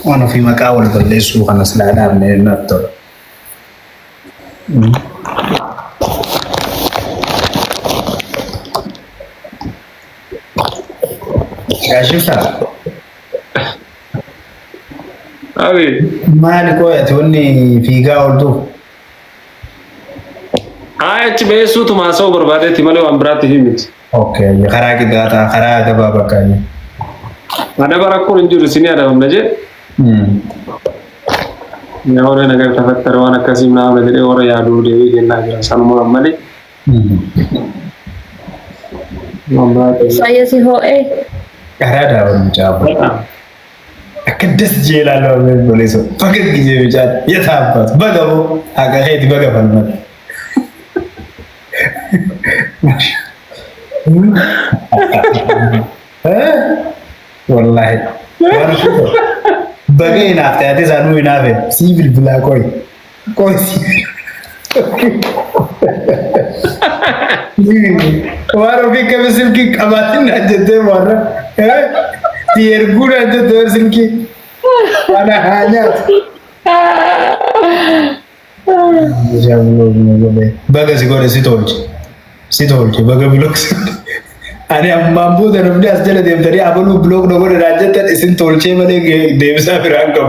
وانا في مقاول بالليسو خلاص لا نعم نطر يا شفا أبي مالك ويا توني في قاول دو بيسو تما سو بربادتي مالو أمبراتي هيمت اوكي خراك داتا خراك بابا كاني أنا براكون إنجور سيني أنا نجى نهار أنا قلت أفكر وأنا كاسم نام لدري ورا يادو ديوي جنّا جرا سانو مالي Saya sih hoe. Karena orang Jawa. Kedes jela lo boleh so. Pakai gigi bicara. Ya tahu. Bagaimana? Agak kayak di bagaimana? Wallahi. Bagaimana? Tadi sanu inafe. Civil bila koi. Koi civil. Waro ki misil ki kamatin najete mara tier guna najete misil ki mana hanya baga sigore sitolche baga blok ani mambu da rumdi asjala dem tari abulu blok nogore rajata isin tolche mane devsa firangam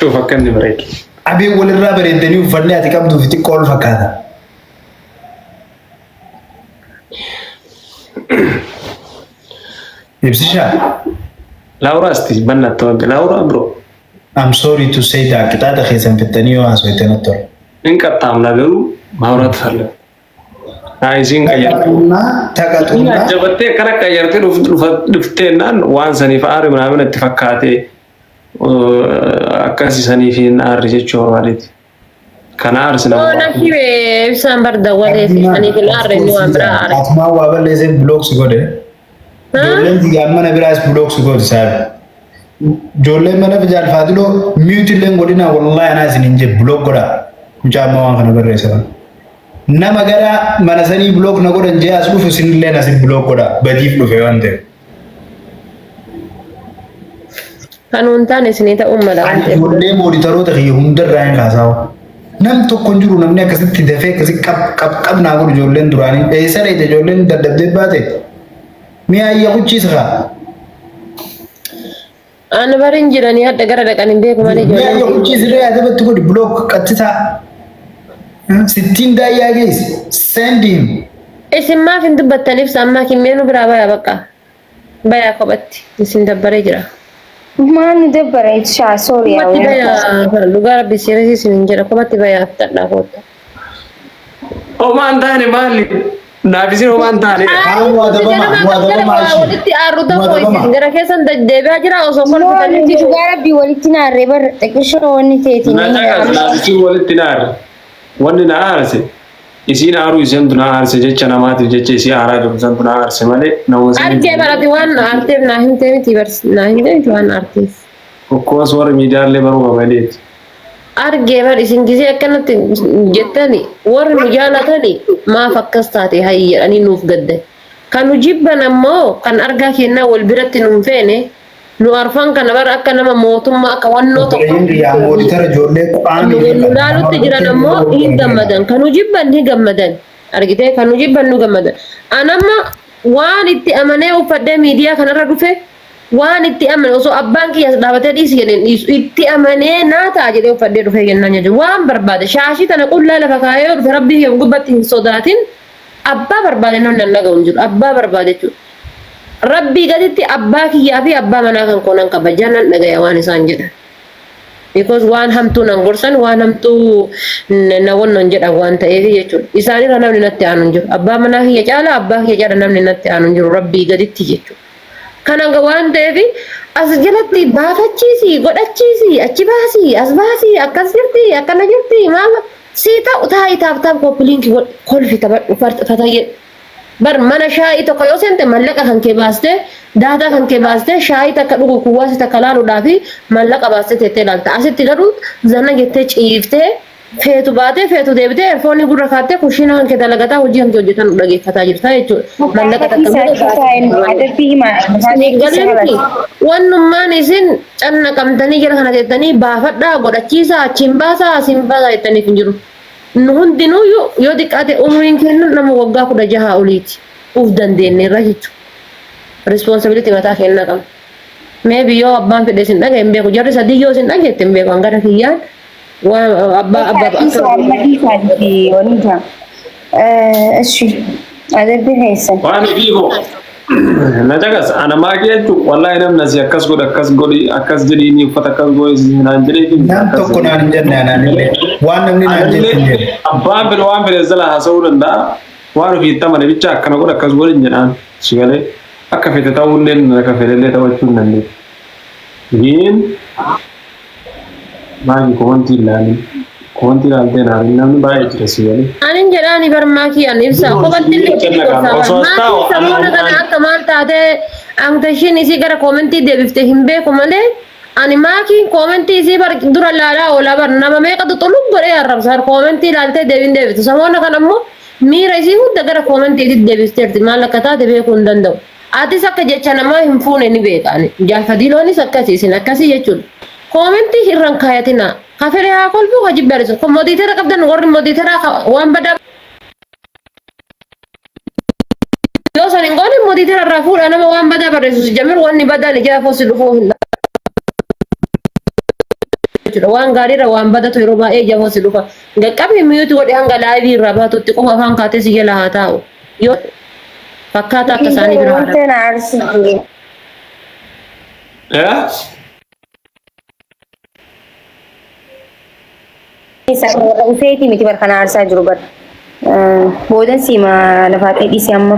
tu fakkan ni mereka abi walirra bare dani ufanne ati kabdu fiti kol fakata Ibsisha. Laura sti banna toge Laura bro. I'm sorry to say that kita ada khisan fitani wa aswetena tor. Inka tamna garu maurat falle. Aisin kaya. Takatuna. Jabatte kara kaya yarte dufte nan wan sani faare mana ittifakate akasi sani fi nar jecho walit. Kana arsina. Oh nakibe sambar da wale ani fil arre no amra. Atma wa bale ze blocks gode. Jolen diga mana biras blocks gode sab. Jolen mana bijal fadilo mute len godina wallahi ana sininje block goda. Mujama wan kana berre saban. Nama gara mana sani block na goda je aslu fu sinille na sin block goda badif do fe wande. Kanun tane sinita umma da ante. Jolle monitoro ta yi hundar rayan kasawa. Nam to konjuru namne akasitti defe kasi kap na godu jollen durani e sare de jollen dadabde bate. Mi ayya kuchisra. Ana barin jirani hadda gara da kanin be kuma ne Mi ayya kuchisra ya zaba tuko di block katita. 60 da ya guys send him. Isin ma fin dubbattanif samma kimmenu bira baya baqa. Baya qabatti isin dabbare jira. Man dabbare sha sorry Qabatti baya lugar bisire isin jira qabatti baya tadda kota. O man tane mali. Nafisir o man tane. Muadaba maashi. Walitti arruda ko isin gara kesan deebi'a jira osoo kol fitanitti gara bi walitti na rebar takisho woni teti Na nafisir walitti nar. Wani na arse. Isi na aru isen tuna arse jecha namati jecha isi ara do san tuna arse male na wasi. arke barati wan arte na hinte miti bars na hinte wan artis. Ko swar media le baru gabalit. Arge bar isin gize akkanatti jettani warri mujaalatani ma fakkastaate hayya ani nuuf gadde. Kanu jibban ammoo kan argaa kenna wal biratti nun feene nu arfan kana bar akka nama mootummaa akka wannoo tokko Ya monitor jolle qaami. laalutti jiran ammoo hin gammadan kanu jibban ni gammadan argite kanu jibban nu gammadan anamma waan itti amanee uffadde miidiyaa kanarra dhufe waan itti amane osoo abbaan kiyas dhaabatee dhiisi jedheen dhiisu itti amanee naataa jedhee uffadde dhufe jennaan jechuudha waan barbaade shaashii tana qullaa lafa kaayee dhufe rabbii kiyya gubbatti hin sodaatin abbaa barbaade namni nan dhaga'u hin jiru abbaa barbaade jechuudha. Rabbi gaditti abbaa kiyyaa fi abbaa manaa kan koonan qaba jannan dhagaya waan isaan jedhan. Because waan hamtuu nan gorsan waan hamtuu na wannan jedhan waan ta'eef jechuudha. Isaanirra namni natti aanu hin jiru. Abbaa manaa kiyya caala abbaa kiyya caala namni natti aanu hin jiru rabbii gaditti jechuudha. Kana waan ta'eef as jalatti baafachiisi godhachiisi achi baasi as baasi akkas jirti akkana jirti maal sii ta'u taa'ii taaptaap koppiliinki kolfi fatayye. Bar mana shaayii tokko yoo seente mallaqa kan kee baaste daataa kan kee baaste shaayii takka dhugu kuwwaasi takka laaluudhaa fi mallaqa baaste teettee ilaalta asitti garuu zana jettee ciiftee feetu baatee feetu deebitee eerfoonii gurra kaattee kushiina kan kee dalagataa hojii kan kee hojjetan dhageeffataa jirta jechuudha. Mallaqa takka wannummaan isin canna qabdanii jala kana jettanii baafadhaa godhachiisaa achiin baasaa asiin baasaa jettaniif hin jiru. Nu hundinuu yoo xiqqaate umriin kennu nama waggaa 16 oliiti. Uf dandeenyeerra jechuudha. Responsibility mataa kennaa qabna. Maybe yoo abbaan fedhe sin dhagaye hin beeku jarri sadii yoo sin dhageette hin beeku hangara kiyyaan. እሺ አደብ ሄሰን ዋን ቢቦ ነጃጋስ አና ማግየቱ ወላሂ ነም ነዚ አከስ ጎዲ አከስ ጀዲኒ ፈተከስ ጎይ ናንጀሌ ናም ተኮና እንጀና ናን ዋን ነምኒ ናንጀሌ ዋን ብለ ዘላ ሀሰውንዳ ዋን ፊታ ማለ ብቻ አከነ ጎዲ አከስ ጎዲ እንጀናን ሲገለ አከፈተ ታውለን ከፈለለ ተወቹን ነን ይህን ማን ኮንቲ ላልቴ ናሪ namni baay'ee jira siyaani anin jedhaani barmaaki an ibsa kopatti samoona kana akka maal taate antashin isii gara koomentii deebifte hin beeku malee ani maaki koomentii isii bar dura laalaa oola bar nama meeqatu xulub godhee arrabsar koomentii laaltee deebin deebiftu samoona kana ammoo miira isii hunda gara koomentii deebifteerti maal akka taate beekuu hin danda'u atis akka jecha namaa hin fuune ni beekaani jaalfadiiloonis akkasii isin akkasii jechuudha koomentii hirran kaayatina kafere haa kolfu hojii barisu kun moditera qabdan warri moditera waan bada yoo san hin goone moditera irraa fuudha nama waan bada barreessu jamir wanni badaan ijaa fosi dhufuu hin waan gaariirra waan badatu yeroo baay'ee ijaa fosi dhufa gaqqabii miyuuti godhe hanga laayivii irraa baatutti qofa afaan kaatee si jala haa taa'u yoo fakkaata akka isaanii bira haadha. Ufeeti miti barkana aarsaa jiru bar boodan siima lafaatee dhiisee amma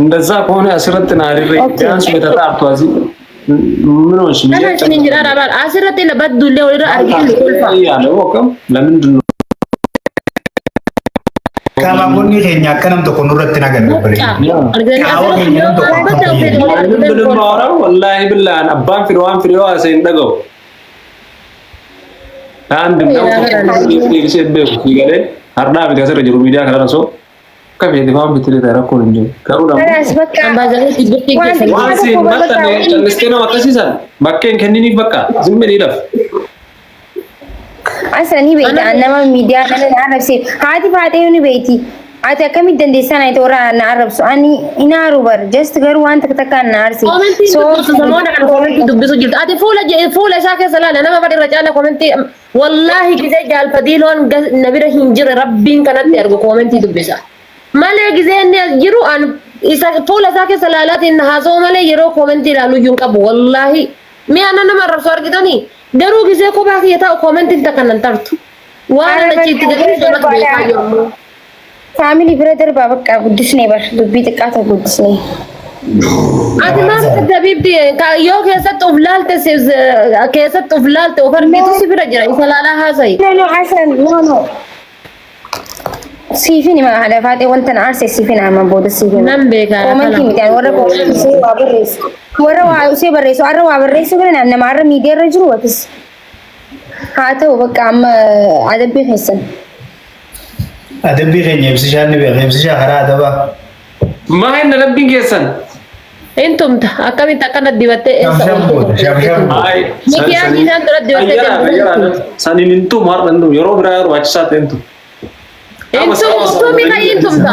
እንደዛ ከሆነ አስረት ናሪሬ ዳንስ በተጣጣ አዚ ምን ሆነሽ ምን እንጀራ አባል አስረት ለበዱለ ወደ አርጊል ልልፋ ያለው ወከም ለምንድን ነው ካማጎኒ ሄኛ ከነም ተኮኑ ረት ነገር ነበር ምንም ማውራው ወላሂ ብላን አባን ፍሪዋን አሰይን ደገው አንድ ነው ይሰበው ይገለ አርዳ ቢተሰረ ጅሩ ሚዲያ ከራሶ ከቤት ዲፋም ቢትለ ተረኮን እንጂ ከሩዳ አምባዘለ ሲግቲ ዋሲ መጣነ ጨልስቴና ወቀሲሳል ባከን ከኒኒ በቃ ዝም ይለፍ አሰኒ ቤት አነማ ሚዲያ ከነ አረብሲ ሃዲ ፋጤዩኒ ቤቲ አተ ከሚ ደንዴሳና ይተወራ ናረብሱ አኒ ኢናሩ በር ጀስት ገሩ ዋንተ ከተካና አርሲ ሶ ሰሞና ከነ ኮሜንት ዱብሱ ጅልት አተ ፉለ ሳከ ሰላለ ነማ በደረ ጫለ ኮሜንት والله كذا جال فديلون نبيه هنجر ربين كانت يرجو كومنتي دبسا ماله كذا يجرو أن إذا فولا ساكي سلالات إن هذا ماله يرو كومنتي لالو ينكب والله مي أنا نما رفسور كذا ني درو كذا كوباكي يتا كومنتي تكنن ترتو وانا نشيت كذا جنات بيها يوم family brother بابا كقدس نيبر دبي تكاتا قدس ني أنا تبيبدي كيو كيسة طفلالته كيسة طفلالته وفرميتو سبرا جرا إسلالا هذاي no حسن no سيفيني ما هذا فاتي وانت نعرس سيفين عم بود سيفين نم بيكا كومنتي ميدان ورا كومنتي سي وابريس ورا وسي بريس ورا وابريس كنا أنا مرة ميديا رجل واتس هاته وبقى عم عدبي حسن adabbi keenya ibsishaan ni beeka ibsishaa karaa adaba ما هي نلبي جيسن انتم أكمل تكنا ديوته shamsham هاي نكيا جيسان ترى ديوته ساني ننتو مار ننتو يرو براير واتشات انتو انتم مين انتم تا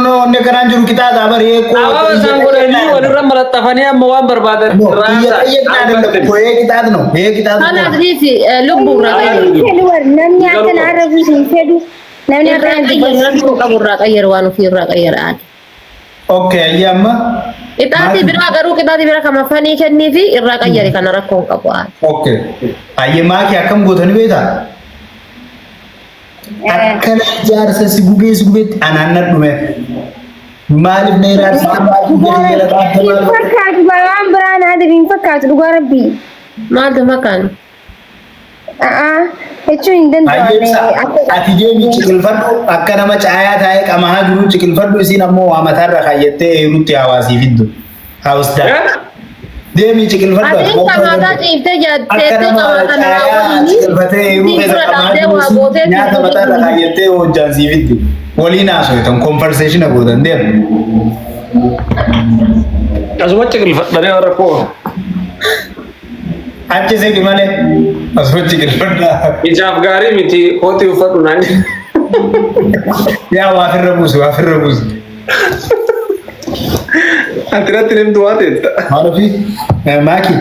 no onne kanan jiru kita dabar ye ko awa sangure ni walira malatafani amma wan barbada ye kita أنا أدري في لبوا رأي نمني عشان أعرف يفيدو نمني عشان قبل رأي وانو في رأي عاد okay ayyama إتاتي برا كرو كتاتي برا كم فني كني في الرأي كان ركون قبوان okay ayyama ki akam godhani beeta akkana jaarsa si gubee ananna dhume maalif ne raarsi fakkaatu balaan biraan adeemin fakkaatu dhugaa rabbii ما ده مكان jechuun hin danda'amne ati deemi ciqilfadhu akka nama caayaa taa'ee qamaa jiru ciqilfadhu isiin ammoo waa mataarra kaayyattee heerutti hawaasii fiddu haawusdaa deemii ciqilfadhu Ati kamaataa ciiftee jaattee kamaata namaa waliin ciqilfatee yeroo keessa qabaatu nyaata mataarra kaayyattee hojjaan siifiddi waliin haasoftan conversation gootan deemu. Asuma ciqilfadhanii warra koo. Achi seegi malee asuma ciqilfadhaa. Ijaaf gaarii miti kootii uffadhu naan. Yaa waafirra buusu. Ati nimtu waa teetta. Maalufi maaki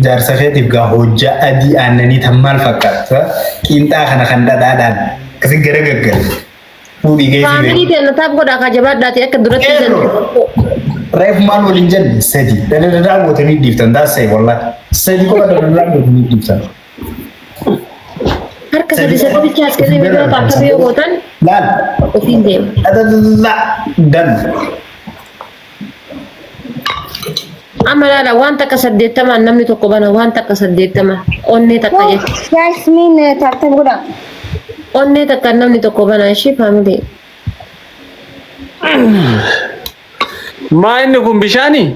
jaarsa keetiif gaa hojjaa adii aannanii tan maal fakkaata qiinxaa kana kan dhadhaadhaan akkasi gara gaggara fuudhii geessi faamilii teenya taap godhaa kajabaadhaati akka duratti jennu. reef maal waliin jenne sadi dadadadaa gootanii dhiiftan taasise wallaahi sadi qofa dadadadaa gootanii dhiiftan. Harka sadi bicha as keessatti yeroo taakka yoo gootan laal ofiin deema. dadadadaa dan. Amma laala waan takka 80 namni tokko bana waan takka 80 onnee takka jechuudha. Yasmin taatee godha. Onnee takka namni tokko bana ishee faamilii. Maa inni kun bishaanii?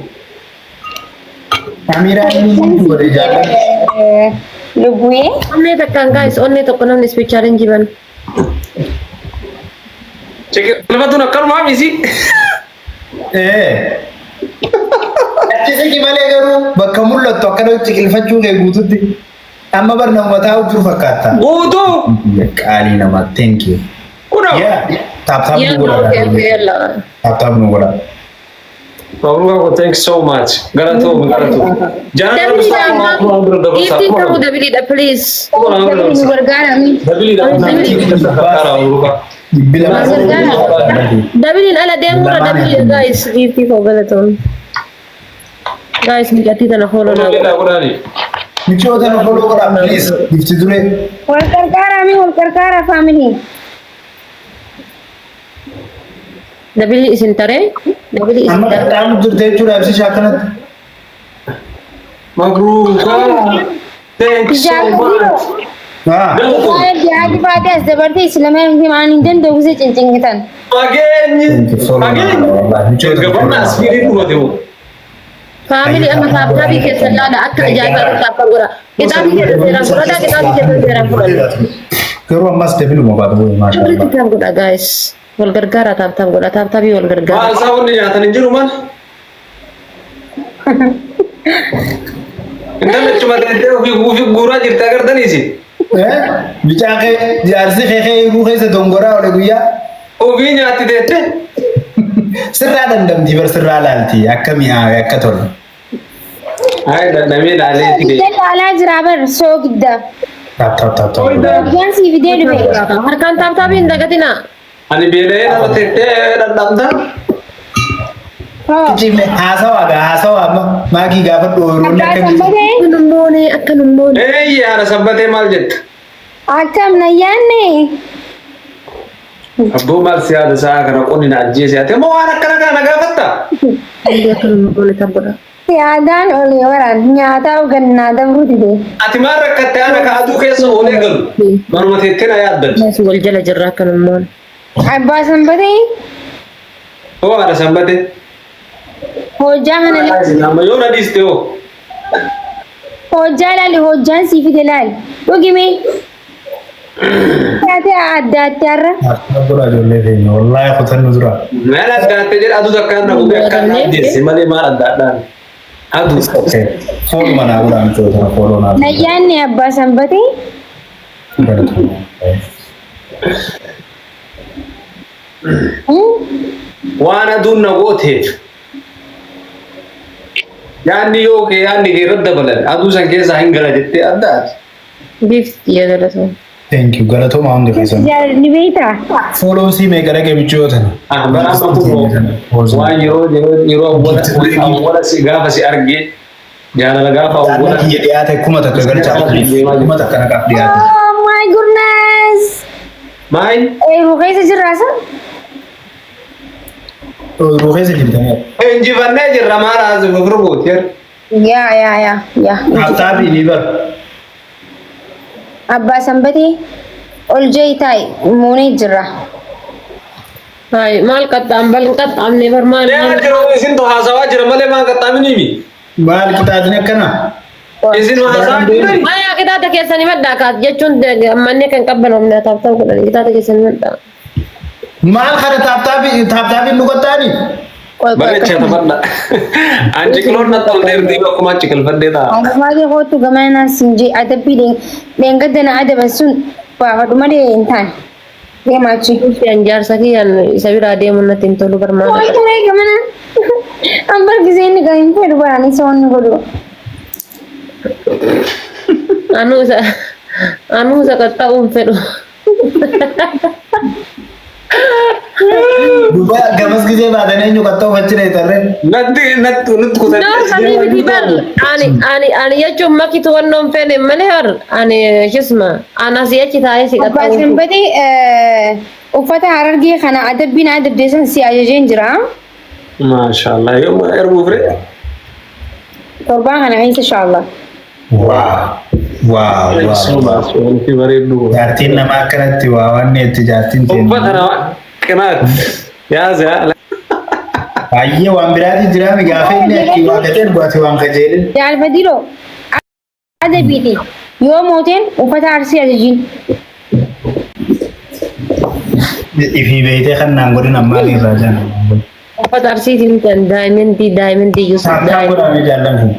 Kaameeraa inni godhe jaalladha. Lubbu'ee. Onnee takkaan gaayis onnee tokko namni ispiichaaleen jiban. Ciqilfatuun akkanumaa misi? Akkasii malee garuu bakka mul'attu akkana ciqilfachuu kee guututti amma barna mataa hojjuu fakkaata. Guutuu? Qaalii namaa thank you. Kuna? Taaptaap nu godha. Taaptaap nu godha. Baruga, thanks so much. Galatu. Jangan Ifti kamu Dabili dah please. Dabili bergara mi. Dabili ala demo Dabili guys. Ifti kau galatu. Guys, mujati tanah follow na. Micho tanah follow kora please. Ifti dure. Walkarkara family. Dabili isin tare. Dabili isin Amma tare. kamu durte cura absi shakanat. Mabruka. Thanks so much. Saya jadi pada seperti Islamnya gimana dan doa saya cincin kita. Family ama sahabat kita ada akar jaga apa gura. Kita bisa terang gura, kita bisa terang gura. Keru amas Dabili mau batu masya Kita Allah. terang gura guys. Wal gargara tab gura tab wal gargara. Bahasa ini nyata nih rumah. Internet cuma tete ufi gura cerita kerja nih sih. Bicara ke jarsi ke ruhe sedonggora oleh guya. Ufi nyati tete. Serra dandam di berserra lalti akkami haa akkatol. Hai dan nami lale tiga. Kita kalah jerabar so kita. Tap. Jangan si video dulu. Harkan tab indah katina. Ani beda nama tete dan damda. Kijime hasawa magi gafat doro ne kan. Akka nummone. Iya, ada sahabat mal jet. Akam nayane. Abu mal sih ada saya karena kau ni najis ya. Temu anak gafat tak? Dia akka nummone tab gura. Tiadan oleh orang nyata ganna dam rudi deh. Ati marah kata anak adu keso oleh gal. Baru mati tena ya dan. Mas wal jala jarra akka nummone. Abah sambati. Oh ada sahabat. Hojah hana Nama yo nadis teo. hojah lali hojah si video lali. Bagaimana? Nanti ada cara. Abura jolle de wallahi khutan nuzra. Mana ada tejer adu takkan aku kan nadis. Semale marah dan. Adu. Follow mana abura anto tara follow na. Nayane abah sambati. Wana dunna gote. Yani yo ke yani ke radda balan. Adu sanke sahingala jette adda. Gift ya dala so. Thank you. Galato ma onde kaisan. Jadi ni beta. Follow si me kara ke bicho tan. Ah bara ma ko. Wa yero wala si gafa si arge. Jana la gafa Wala wala. ki dia ta kuma ta galcha. Kuma ta kana ka dia. Oh my goodness. Main. Rukai sejerasa? Ruhe se jibtane. Enji vanne jirra mara azu gurbu ter. Ya. Tabi ni bar. Abah sambati. Oljay tay muni jira. Hai mal kat ambal kat amne bar mal. Ya jiro isin to hasawa jirra male ma katamini mi. maal qixaatni akkana isin haasa'aa jirtani Maya kita tak kisah ni mana kat jecun mana kan kabar omna tahu kita tak kisah ni mana. maal kana taaptaabii nu qottaani bareecha taphadha anchi kiloon na ta'u dheertii akkuma achi kilfadhee ta'a Agafage hotu gamana sinje adabi den gadana adaba sun ba hadu made intan. Dia maci. Yang jar sakian sabira dia mana tinto lu bermana. Oh itu mai gamana. Ambar gizen ga info du barani son godu. Anu sa kata pero. duba gamas gisee baatanii eenyu qaxxoo fachire tarre nattu kutan No kami tibar. Ani ya cuma kita warna pene melehar. Ani cisma. Anak sih cita sih kata. Batin bade ufata harargi khana adabin adab desan si ajajen jira. maashaallah yoom erbu fure Korban khana inshallah. waaw wanti bareedu jaartiin nama akkanatti waa wanni itti jaartiin uffata nama qinaat yaasa baay'ee waan biraati jira mi gaafa inni akki waa gateen bu'ate waan qajeelin Jal fadilo adabiti yo moten ufata arsi ajajin. ifii beeytee kan naan godhin ammaa irraa jaan Apa tarsi tintan diamond di Yusuf saakkaa godhamee jaallan kun